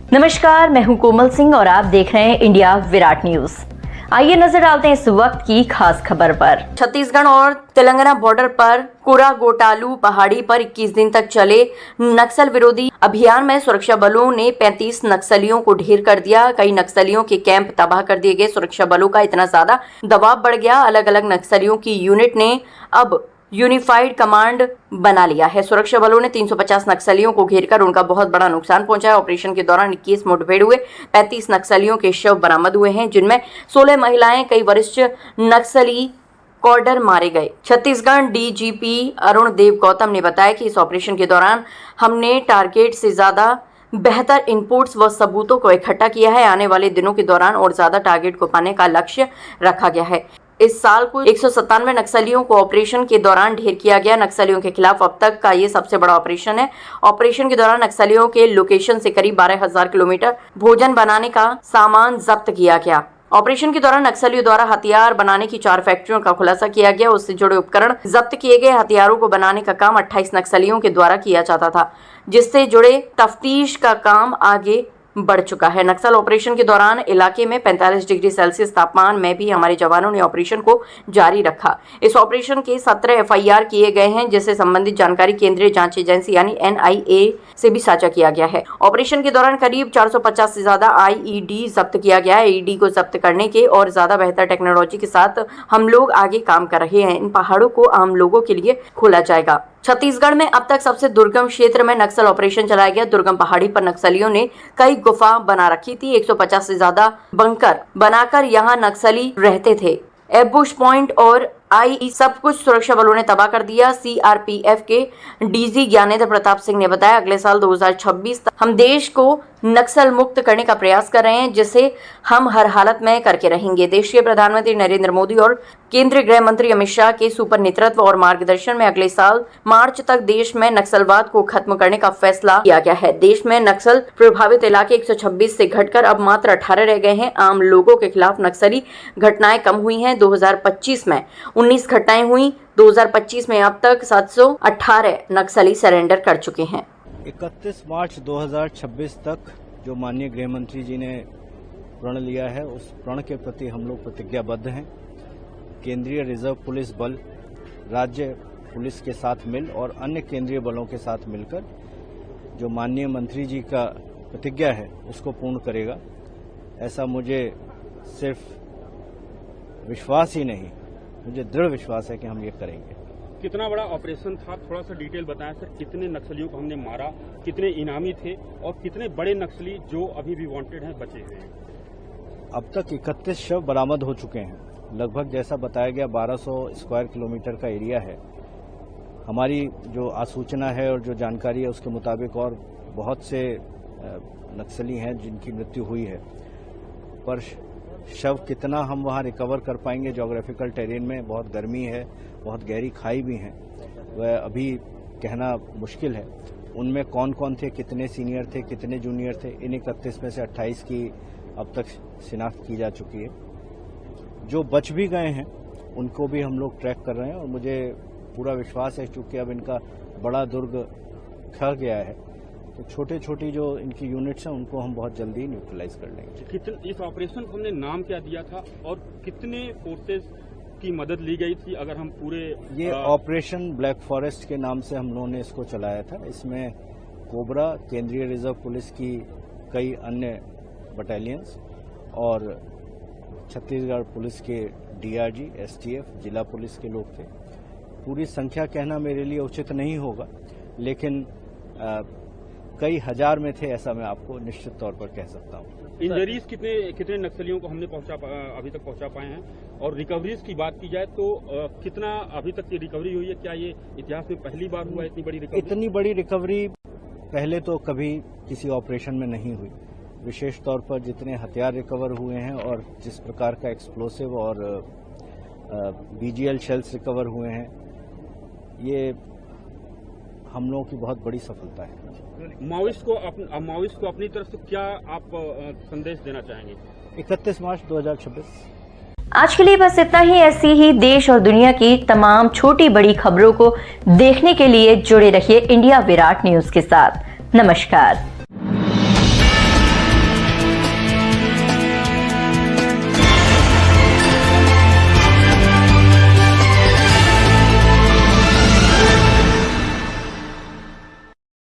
नमस्कार, मैं हूं कोमल सिंह और आप देख रहे हैं इंडिया विराट न्यूज। आइए नजर डालते हैं इस वक्त की खास खबर पर। छत्तीसगढ़ और तेलंगाना बॉर्डर पर कुरागोटालू पहाड़ी पर 21 दिन तक चले नक्सल विरोधी अभियान में सुरक्षा बलों ने 35 नक्सलियों को ढेर कर दिया। कई नक्सलियों के कैंप तबाह कर दिए गए। सुरक्षा बलों का इतना ज्यादा दबाव बढ़ गया, अलग अलग नक्सलियों की यूनिट ने अब यूनिफाइड कमांड बना लिया है। सुरक्षा बलों ने 350 नक्सलियों को घेरकर उनका बहुत बड़ा नुकसान पहुंचाया। ऑपरेशन के दौरान 21 मुठभेड़ हुए, 35 नक्सलियों के शव बरामद हुए हैं, जिनमें 16 महिलाएं, कई वरिष्ठ नक्सली कॉर्डर मारे गए। छत्तीसगढ़ डीजीपी अरुण देव गौतम ने बताया कि इस ऑपरेशन के दौरान हमने टारगेट से ज्यादा बेहतर इनपुट्स व सबूतों को इकट्ठा किया है। आने वाले दिनों के दौरान और ज्यादा टारगेट को पाने का लक्ष्य रखा गया है। इस साल कुल 197 नक्सलियों को ऑपरेशन के दौरान ढेर किया गया। नक्सलियों के खिलाफ अब तक का ये सबसे बड़ा ऑपरेशन है। ऑपरेशन के दौरान नक्सलियों के लोकेशन से करीब 12,000 किलोमीटर भोजन बनाने का सामान जब्त किया गया। ऑपरेशन के दौरान नक्सलियों द्वारा हथियार बनाने की 4 फैक्ट्रियों का खुलासा किया गया। उससे जुड़े उपकरण जब्त किए गए। हथियारों को बनाने का काम 28 नक्सलियों के द्वारा किया जाता था, जिससे जुड़े तफ्तीश का काम आगे बढ़ चुका है। नक्सल ऑपरेशन के दौरान इलाके में 45 डिग्री सेल्सियस तापमान में भी हमारे जवानों ने ऑपरेशन को जारी रखा। इस ऑपरेशन के 17 एफआईआर किए गए हैं, जिससे संबंधित जानकारी केंद्रीय जांच एजेंसी यानी एनआईए से भी साझा किया गया है। ऑपरेशन के दौरान करीब 450 से ज्यादा आईईडी जब्त किया गया है। आईईडी को जब्त करने के और ज्यादा बेहतर टेक्नोलॉजी के साथ हम लोग आगे काम कर रहे हैं। इन पहाड़ों को आम लोगों के लिए खोला जाएगा। छत्तीसगढ़ में अब तक सबसे दुर्गम क्षेत्र में नक्सल ऑपरेशन चलाया गया। दुर्गम पहाड़ी पर नक्सलियों ने कई गुफा बना रखी थी। 150 से ज्यादा बंकर बनाकर यहां नक्सली रहते थे। एम्बुश पॉइंट और आई सब कुछ सुरक्षा बलों ने तबाह कर दिया। सीआरपीएफ के डीजी ज्ञानेंद्र प्रताप सिंह ने बताया, अगले साल 2026 तक हम देश को नक्सल मुक्त करने का प्रयास कर रहे हैं, जिसे हम हर हालत में करके रहेंगे। देश के प्रधानमंत्री नरेंद्र मोदी और केंद्रीय गृह मंत्री अमित शाह के सुपर नेतृत्व और मार्गदर्शन में अगले साल मार्च तक देश में नक्सलवाद को खत्म करने का फैसला किया गया है। देश में नक्सल प्रभावित इलाके 126 से घटकर अब मात्र 18 रह गए हैं। आम लोगों के खिलाफ नक्सली घटनाएं कम हुई हैं। 2025 में 19 घटनाएं हुई। 2025 में अब तक 718 नक्सली सरेंडर कर चुके हैं। 31 मार्च 2026 तक जो माननीय गृह मंत्री जी ने प्रण लिया है, उस प्रण के प्रति हम लोग प्रतिज्ञाबद्ध हैं। केंद्रीय रिजर्व पुलिस बल राज्य पुलिस के साथ मिल और अन्य केंद्रीय बलों के साथ मिलकर जो माननीय मंत्री जी का प्रतिज्ञा है उसको पूर्ण करेगा। ऐसा मुझे सिर्फ विश्वास ही नहीं, मुझे दृढ़ विश्वास है कि हम ये करेंगे। कितना बड़ा ऑपरेशन था, थोड़ा सा डिटेल बताएं सर। कितने नक्सलियों को हमने मारा, कितने इनामी थे और कितने बड़े नक्सली जो अभी भी वांटेड हैं बचे हुए हैं? अब तक 31 शव बरामद हो चुके हैं। लगभग जैसा बताया गया 1200 स्क्वायर किलोमीटर का एरिया है। हमारी जो आसूचना है और जो जानकारी है उसके मुताबिक और बहुत से नक्सली हैं जिनकी मृत्यु हुई है, पर शव कितना हम वहां रिकवर कर पाएंगे, ज्योग्राफिकल टेरेन में बहुत गर्मी है, बहुत गहरी खाई भी है, वह अभी कहना मुश्किल है। उनमें कौन कौन थे, कितने सीनियर थे, कितने जूनियर थे, इन 31 में से 28 की अब तक शिनाख्त की जा चुकी है। जो बच भी गए हैं उनको भी हम लोग ट्रैक कर रहे हैं और मुझे पूरा विश्वास है, चूंकि अब इनका बड़ा दुर्ग खा गया है, तो छोटे छोटी जो इनकी यूनिट्स हैं उनको हम बहुत जल्दी न्यूट्रलाइज कर लेंगे। इस ऑपरेशन को हमने नाम क्या दिया था और कितने फोर्सेस की मदद ली गई थी? अगर हम पूरे ये ऑपरेशन ब्लैक फॉरेस्ट के नाम से हम लोगों ने इसको चलाया था। इसमें कोबरा, केंद्रीय रिजर्व पुलिस की कई अन्य बटालियंस और छत्तीसगढ़ पुलिस के डीआरजी, एसटीएफ, जिला पुलिस के लोग थे। पूरी संख्या कहना मेरे लिए उचित नहीं होगा, लेकिन कई हजार में थे, ऐसा मैं आपको निश्चित तौर पर कह सकता हूँ। इंजरीज कितने नक्सलियों को हमने अभी तक पहुंचा पाए हैं? और रिकवरीज की बात की जाए तो कितना अभी तक की रिकवरी हुई है? क्या ये इतिहास में पहली बार हुआ है इतनी बड़ी रिकवरी? इतनी बड़ी रिकवरी पहले तो कभी किसी ऑपरेशन में नहीं हुई। विशेष तौर पर जितने हथियार रिकवर हुए हैं और जिस प्रकार का एक्सप्लोसिव और बीजीएल शेल्स रिकवर हुए हैं, ये हम लोगों की बहुत बड़ी सफलता है। माओइस्ट को अपनी तरफ से क्या आप संदेश देना चाहेंगे? 31 मार्च 2026। आज के लिए बस इतना ही। ऐसी ही देश और दुनिया की तमाम छोटी बड़ी खबरों को देखने के लिए जुड़े रहिए इंडिया विराट न्यूज के साथ। नमस्कार।